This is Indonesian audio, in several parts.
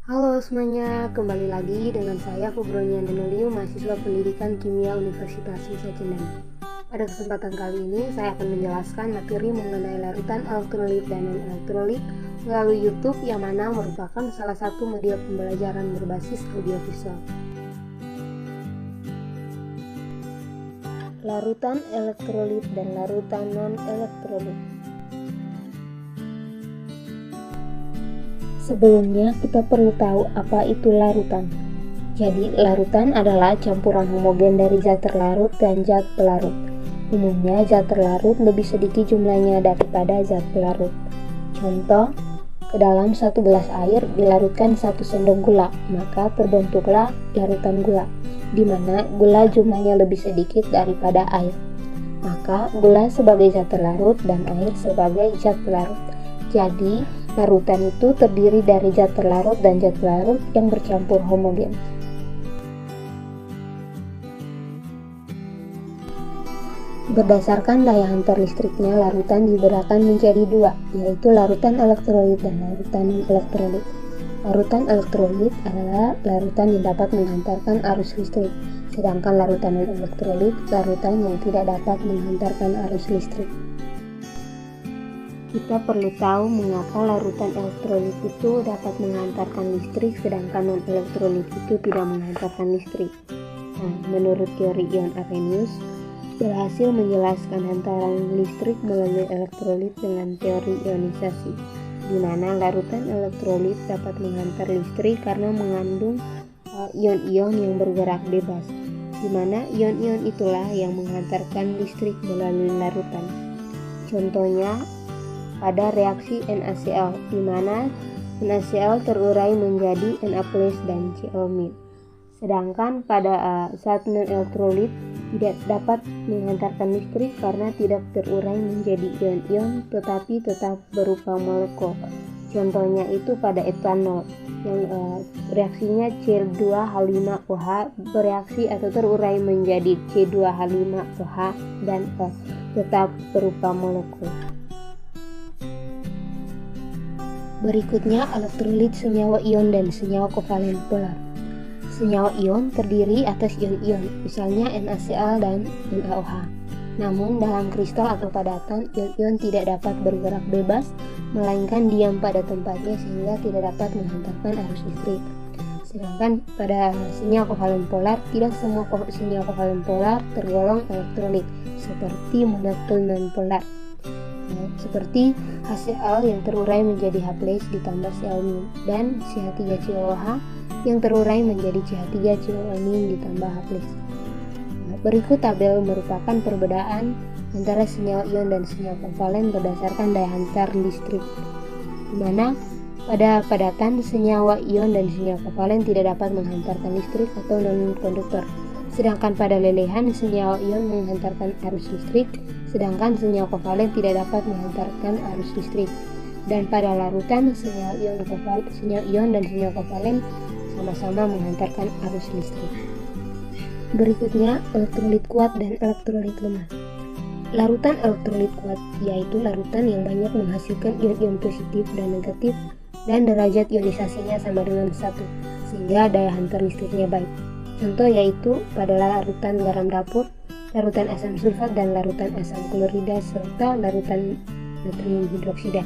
Halo semuanya, kembali lagi dengan saya Febronia Danulio, mahasiswa Pendidikan Kimia Universitas Nusa Cendana. Pada kesempatan kali ini saya akan menjelaskan materi mengenai larutan elektrolit dan non-elektrolit melalui YouTube, yang mana merupakan salah satu media pembelajaran berbasis audiovisual. Larutan elektrolit dan larutan non-elektrolit. Sebelumnya kita perlu tahu apa itu larutan. Jadi larutan adalah campuran homogen dari zat terlarut dan zat pelarut. Umumnya zat terlarut lebih sedikit jumlahnya daripada zat pelarut. Contoh, ke dalam 1 gelas air dilarutkan 1 sendok gula, maka terbentuklah larutan gula, di mana gula jumlahnya lebih sedikit daripada air. Maka gula sebagai zat terlarut dan air sebagai zat pelarut. Jadi, larutan itu terdiri dari zat terlarut dan zat pelarut yang bercampur homogen. Berdasarkan daya hantar listriknya, larutan dibedakan menjadi dua, yaitu larutan elektrolit dan larutan non-elektrolit. Larutan elektrolit adalah larutan yang dapat menghantarkan arus listrik, sedangkan larutan non-elektrolit larutan yang tidak dapat menghantarkan arus listrik. Kita perlu tahu mengapa larutan elektrolit itu dapat menghantarkan listrik sedangkan non-elektrolit itu tidak menghantarkan listrik. Menurut teori ion Arrhenius, berhasil menjelaskan hantaran listrik melalui elektrolit dengan teori ionisasi, di mana larutan elektrolit dapat menghantar listrik karena mengandung ion-ion yang bergerak bebas, di mana ion-ion itulah yang menghantarkan listrik melalui larutan. Contohnya pada reaksi NaCl, di mana NaCl terurai menjadi Na+ dan Cl-. Sedangkan pada zat non-elektrolit tidak dapat menghantarkan listrik karena tidak terurai menjadi ion-ion, tetapi tetap berupa molekul. Contohnya itu pada etanol, yang reaksinya C2H5OH bereaksi atau terurai menjadi C2H5OH dan tetap berupa molekul. Berikutnya elektrolit senyawa ion dan senyawa kovalen polar. Senyawa ion terdiri atas ion-ion, misalnya NaCl dan NaOH. Namun dalam kristal atau padatan, ion-ion tidak dapat bergerak bebas, melainkan diam pada tempatnya sehingga tidak dapat menghantarkan arus listrik. Sedangkan pada senyawa kovalen polar, tidak semua senyawa kovalen polar tergolong elektrolit, seperti molekul non-polar. Seperti HCl yang terurai menjadi H+ ditambah Cl- dan CH3COOH yang terurai menjadi CH3COO- ditambah H+. Berikut tabel merupakan perbedaan antara senyawa ion dan senyawa kovalen berdasarkan daya hantar listrik, di mana pada padatan senyawa ion dan senyawa kovalen tidak dapat menghantarkan listrik atau non-konduktor. Sedangkan pada lelehan senyawa ion menghantarkan arus listrik, sedangkan senyawa kovalen tidak dapat menghantarkan arus listrik. Dan pada larutan senyawa ion dan senyawa kovalen sama-sama menghantarkan arus listrik. Berikutnya elektrolit kuat dan elektrolit lemah. Larutan elektrolit kuat yaitu larutan yang banyak menghasilkan ion-ion positif dan negatif dan derajat ionisasinya sama dengan 1, sehingga daya hantar listriknya baik. Contoh yaitu pada larutan garam dapur, larutan asam sulfat dan larutan asam klorida serta larutan natrium hidroksida.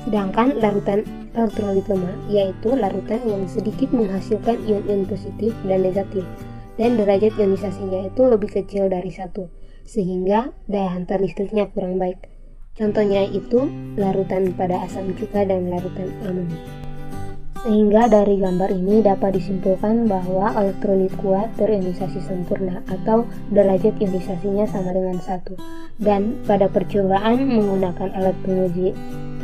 Sedangkan larutan elektrolit lemah yaitu larutan yang sedikit menghasilkan ion-ion positif dan negatif dan derajat ionisasinya itu lebih kecil dari 1, sehingga daya hantar listriknya kurang baik. Contohnya itu larutan pada asam cuka dan larutan amonia. Sehingga dari gambar ini dapat disimpulkan bahwa elektrolit kuat terionisasi sempurna atau derajat ionisasinya sama dengan 1, dan pada percobaan menggunakan alat penguji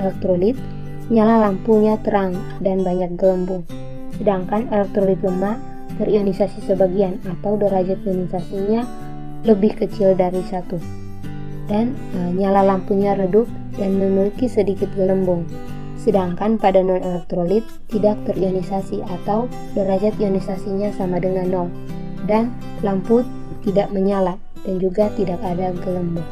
elektrolit, nyala lampunya terang dan banyak gelembung. Sedangkan elektrolit lemah terionisasi sebagian atau derajat ionisasinya lebih kecil dari 1, dan nyala lampunya redup dan memiliki sedikit gelembung. Sedangkan pada non-elektrolit tidak terionisasi atau derajat ionisasinya sama dengan 0, dan lampu tidak menyala dan juga tidak ada gelembung.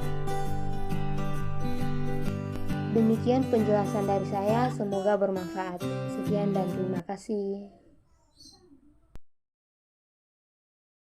Demikian penjelasan dari saya, semoga bermanfaat. Sekian dan terima kasih.